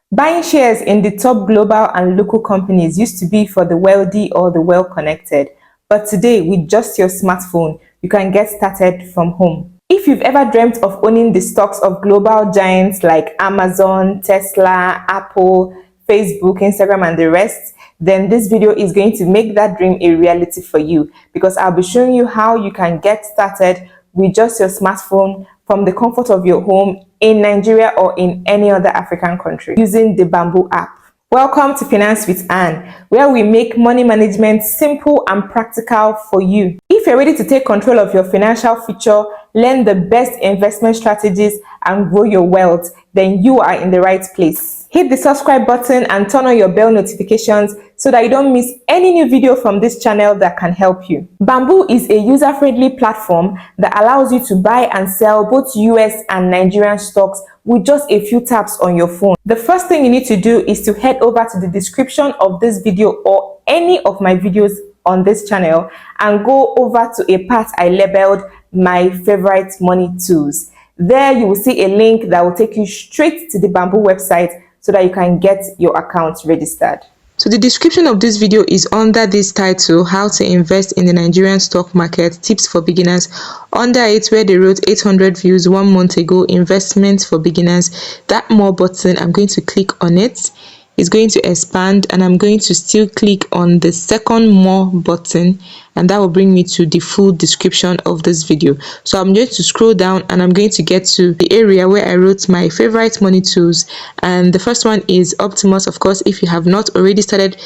Buying shares in the top global and local companies used to be for the wealthy or the well-connected, but today, with just your smartphone, you can get started from home. If you've ever dreamt of owning the stocks of global giants like Amazon, Tesla, Apple, Facebook, Instagram, and the rest, then this video is going to make that dream a reality for you, because I'll be showing you how you can get started with just your smartphone from the comfort of your home in Nigeria or in any other African country using the Bamboo app. Welcome to Finance with Anne, where we make money management simple and practical for you. If you're ready to take control of your financial future, learn the best investment strategies, and grow your wealth, then you are in the right place. Hit the subscribe button and turn on your bell notifications so that you don't miss any new video from this channel that can help you. Bamboo is a user-friendly platform that allows you to buy and sell both US and Nigerian stocks with just a few taps on your phone. The first thing you need to do is to head over to the description of this video or any of my videos on this channel and go over to a part I labeled my favorite money tools. There you will see a link that will take you straight to the Bamboo website so that you can get your account registered. So the description of this video is under this title, how to invest in the Nigerian stock market, tips for beginners. Under it, where they wrote 800 views 1 month ago, investments for beginners, that more button, I'm going to click on it. It's going to expand, and I'm going to still click on the second more button, and that will bring me to the full description of this video. So I'm going to scroll down and I'm going to get to the area where I wrote my favorite money tools, and the first one is Optimus. Of course, if you have not already started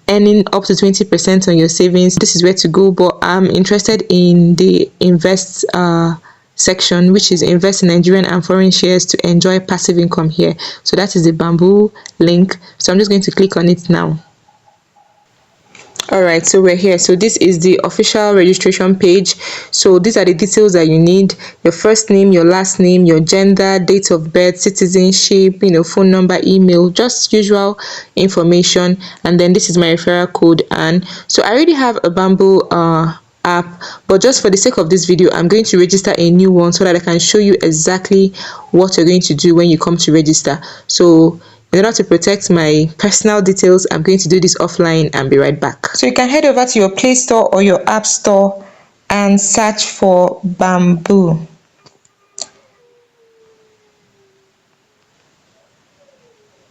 earning up to 20% on your savings, this is where to go. But I'm interested in the invest section, which is invest in Nigerian and foreign shares to enjoy passive income here. So that is the Bamboo link. So I'm just going to click on it now. Alright, so we're here. So this is the official registration page. So these are the details that you need: your first name, your last name, your gender, date of birth, citizenship, phone number, email, just usual information. And then this is my referral code. And so I already have a Bamboo app, but just for the sake of this video, I'm going to register a new one so that I can show you exactly what you're going to do when you come to register. So in order to protect my personal details, I'm going to do this offline and be right back. So you can head over to your Play Store or your App Store and search for Bamboo.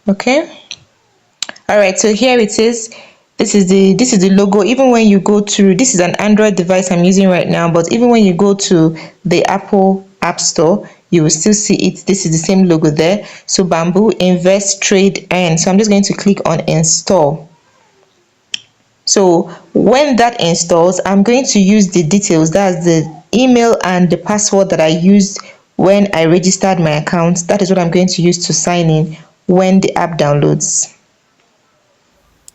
Okay. All right, so here it is. This is the logo. Even when you go to, this is an Android device I'm using right now, but even when you go to the Apple App Store, you will still see it. This is the same logo there. So Bamboo, invest, trade, earn. So I'm just going to click on install. So when that installs, I'm going to use the details. That's the email and the password that I used when I registered my account. That is what I'm going to use to sign in when the app downloads.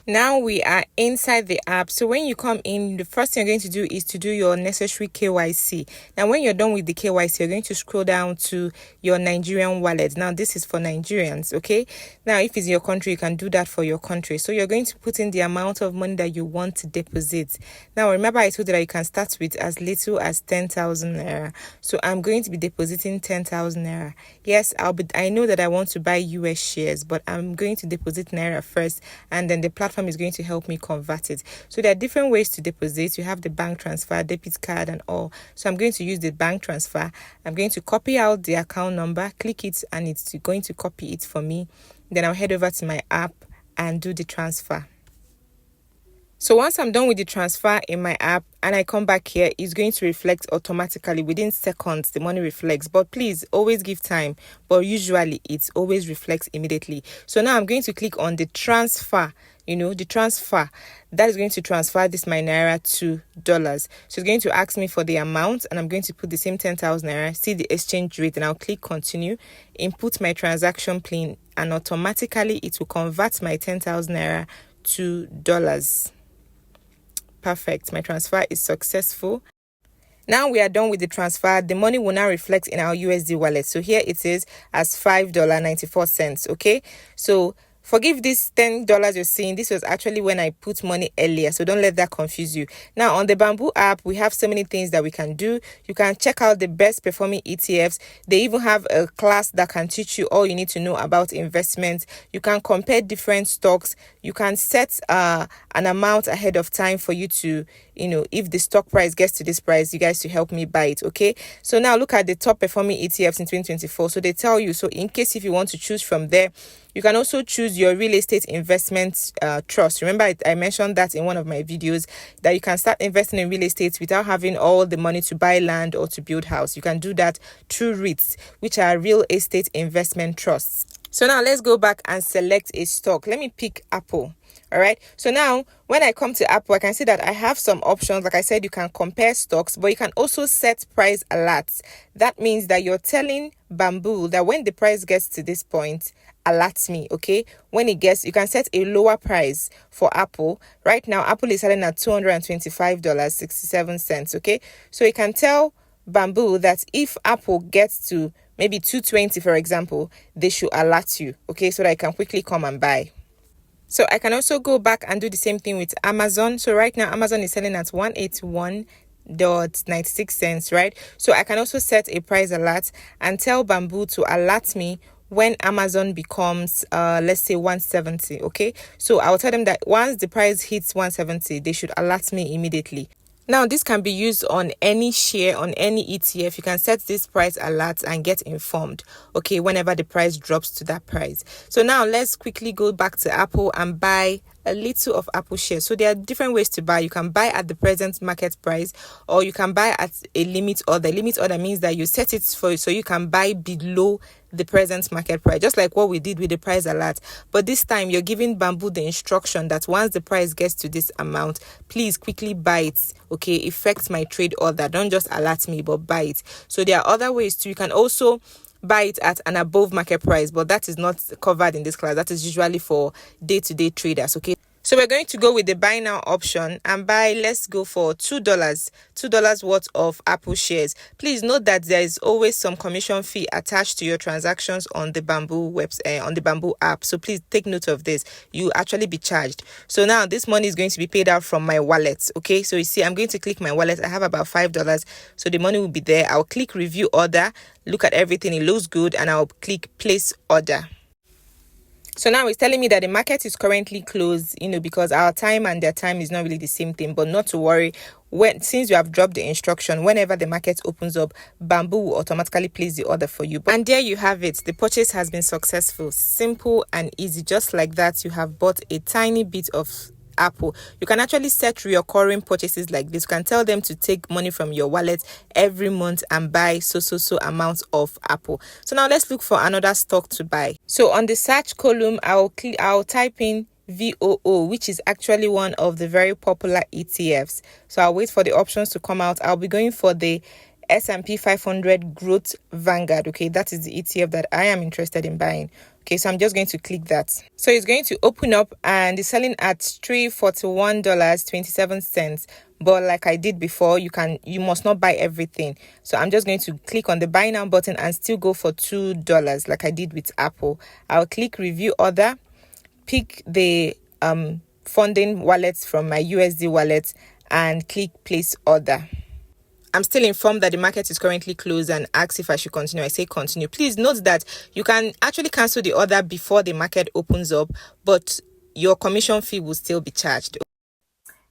Now we are inside the app. So when you come in, the first thing you're going to do is to do your necessary KYC. Now when you're done with the KYC, you're going to scroll down to your Nigerian wallet. Now this is for Nigerians, okay? Now if it's your country, you can do that for your country. So you're going to put in the amount of money that you want to deposit. Now remember, I told you that you can start with as little as 10,000 naira. So I'm going to be depositing 10,000 naira. Yes, I know that I want to buy US shares, but I'm going to deposit naira first, and then the platform is going to help me convert it. So there are different ways to deposit. You have the bank transfer, debit card, and all. So I'm going to use the bank transfer. I'm going to copy out the account number, click it, and it's going to copy it for me. Then I'll head over to my app and do the transfer. So once I'm done with the transfer in my app and I come back here, it's going to reflect automatically within seconds. The money reflects, but please always give time. But usually it always reflects immediately. So now I'm going to click on the transfer. The transfer that is going to transfer this my naira to dollars. So it's going to ask me for the amount, and I'm going to put the same 10,000 naira, see the exchange rate, and I'll click continue, input my transaction PIN, and automatically it will convert my 10,000 naira to dollars. Perfect. My transfer is successful. Now we are done with the transfer. The money will now reflect in our USD wallet. So here it is as $5.94. Okay. So Forgive this $10 you're seeing. This was actually when I put money earlier, so don't let that confuse you. Now on the Bamboo app, we have so many things that we can do. You can check out the best performing ETFs. They even have a class that can teach you all you need to know about investments. You can compare different stocks. You can set an amount ahead of time for you to, if the stock price gets to this price, you guys to help me buy it. Okay, so now look at the top performing ETFs in 2024. So they tell you, so in case if you want to choose from there, you can also choose your real estate investment trust. Remember, I mentioned that in one of my videos, that you can start investing in real estate without having all the money to buy land or to build house. You can do that through REITs, which are real estate investment trusts. So now let's go back and select a stock. Let me pick Apple. All right. So now when I come to Apple, I can see that I have some options. Like I said, you can compare stocks, but you can also set price alerts. That means that you're telling Bamboo that when the price gets to this point, alert me. Okay, when it gets, you can set a lower price for Apple. Right now Apple is selling at $225.67. Okay, so you can tell Bamboo that if Apple gets to maybe 220, for example, they should alert you. Okay, so that I can quickly come and buy. So I can also go back and do the same thing with Amazon. So right now Amazon is selling at $181.96, right? So I can also set a price alert and tell Bamboo to alert me when Amazon becomes let's say 170. Okay, so I'll tell them that once the price hits 170, they should alert me immediately. Now, this can be used on any share, on any ETF. You can set this price alert and get informed, okay, whenever the price drops to that price. So now let's quickly go back to Apple and buy a little of Apple shares. So there are different ways to buy. You can buy at the present market price, or you can buy at a limit order. Limit order means that you set it for so you can buy below the present market price, just like what we did with the price alert. But this time you're giving Bamboo the instruction that once the price gets to this amount, please quickly buy it. Okay, affect my trade order. Don't just alert me, but buy it. So there are other ways too. You can also buy it at an above market price, but that is not covered in this class. That is usually for day-to-day traders. Okay, so we're going to go with the buy now option and buy. Let's go for $2 worth of Apple shares. Please note that there is always some commission fee attached to your transactions on the Bamboo website, on the Bamboo app. So please take note of this. You actually be charged. So now this money is going to be paid out from my wallet. Okay, so you see, I'm going to click my wallet. I have about $5, so the money will be there. I'll click review order, look at everything, it looks good, and I'll click place order. So now it's telling me that the market is currently closed, because our time and their time is not really the same thing. But not to worry, since you have dropped the instruction, whenever the market opens up, Bamboo will automatically place the order for you. And there you have it. The purchase has been successful. Simple and easy. Just like that, you have bought a tiny bit of Apple. You can actually set recurring purchases like this. You can tell them to take money from your wallet every month and buy so amounts of Apple. So now let's look for another stock to buy. So on the search column, I'll type in VOO, which is actually one of the very popular ETFs. So I'll wait for the options to come out. I'll be going for the S&P 500 Growth Vanguard. Okay, that is the ETF that I am interested in buying. Okay, so I'm just going to click that. So it's going to open up and it's selling at $341.27. But like I did before, you must not buy everything. So I'm just going to click on the buy now button and still go for $2 like I did with Apple. I'll click review order, pick the funding wallets from my USD wallet and click place order. I'm still informed that the market is currently closed and asks if I should continue. I say continue. Please note that you can actually cancel the order before the market opens up, but your commission fee will still be charged.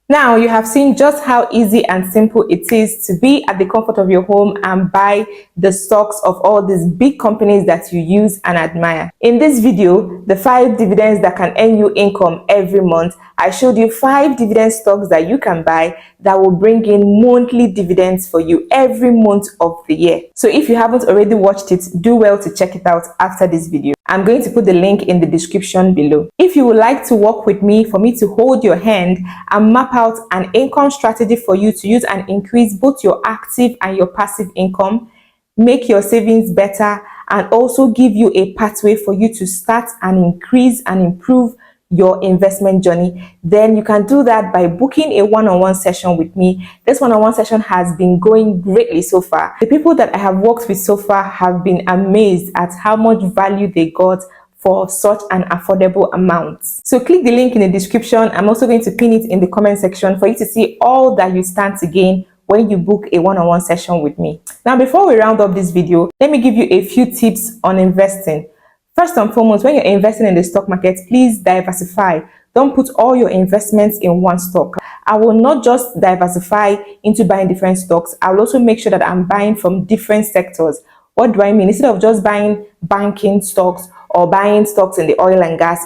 Now you have seen just how easy and simple it is to be at the comfort of your home and buy the stocks of all these big companies that you use and admire. In this video, the 5 dividends that can earn you income every month, I showed you 5 dividend stocks that you can buy that will bring in monthly dividends for you every month of the year. So if you haven't already watched it, do well to check it out after this video. I'm going to put the link in the description below. If you would like to work with me, for me to hold your hand and map out an income strategy for you to use and increase both your active and your passive income, make your savings better, and also give you a pathway for you to start and increase and improve your investment journey, then you can do that by booking a one-on-one session with me. This one-on-one session has been going greatly so far. The people that I have worked with so far have been amazed at how much value they got for such an affordable amount. So click the link in the description. I'm also going to pin it in the comment section for you to see all that you stand to gain when you book a one-on-one session with me. Now, before we round up this video, let me give you a few tips on investing. First and foremost, when you're investing in the stock market, please diversify. Don't put all your investments in one stock. I will not just diversify into buying different stocks. I will also make sure that I'm buying from different sectors. What do I mean? Instead of just buying banking stocks or buying stocks in the oil and gas,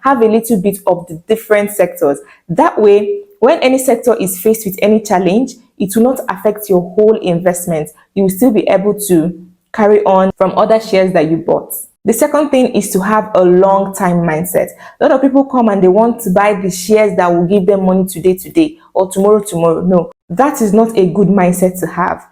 have a little bit of the different sectors. That way, when any sector is faced with any challenge, it will not affect your whole investment. You will still be able to carry on from other shares that you bought. The second thing is to have a long-time mindset. A lot of people come and they want to buy the shares that will give them money today, or tomorrow. No, that is not a good mindset to have.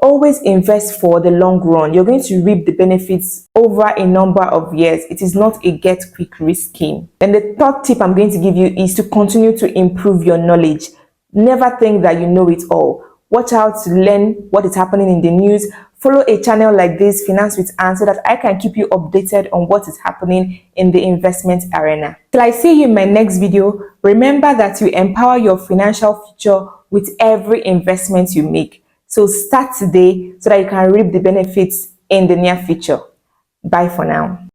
Always invest for the long run. You're going to reap the benefits over a number of years. It is not a get-quick-rich scheme. And the third tip I'm going to give you is to continue to improve your knowledge. Never think that you know it all. Watch out to learn what is happening in the news. Follow a channel like this, Finance with Anne, so that I can keep you updated on what is happening in the investment arena. Till I see you in my next video, remember that you empower your financial future with every investment you make. So start today so that you can reap the benefits in the near future. Bye for now.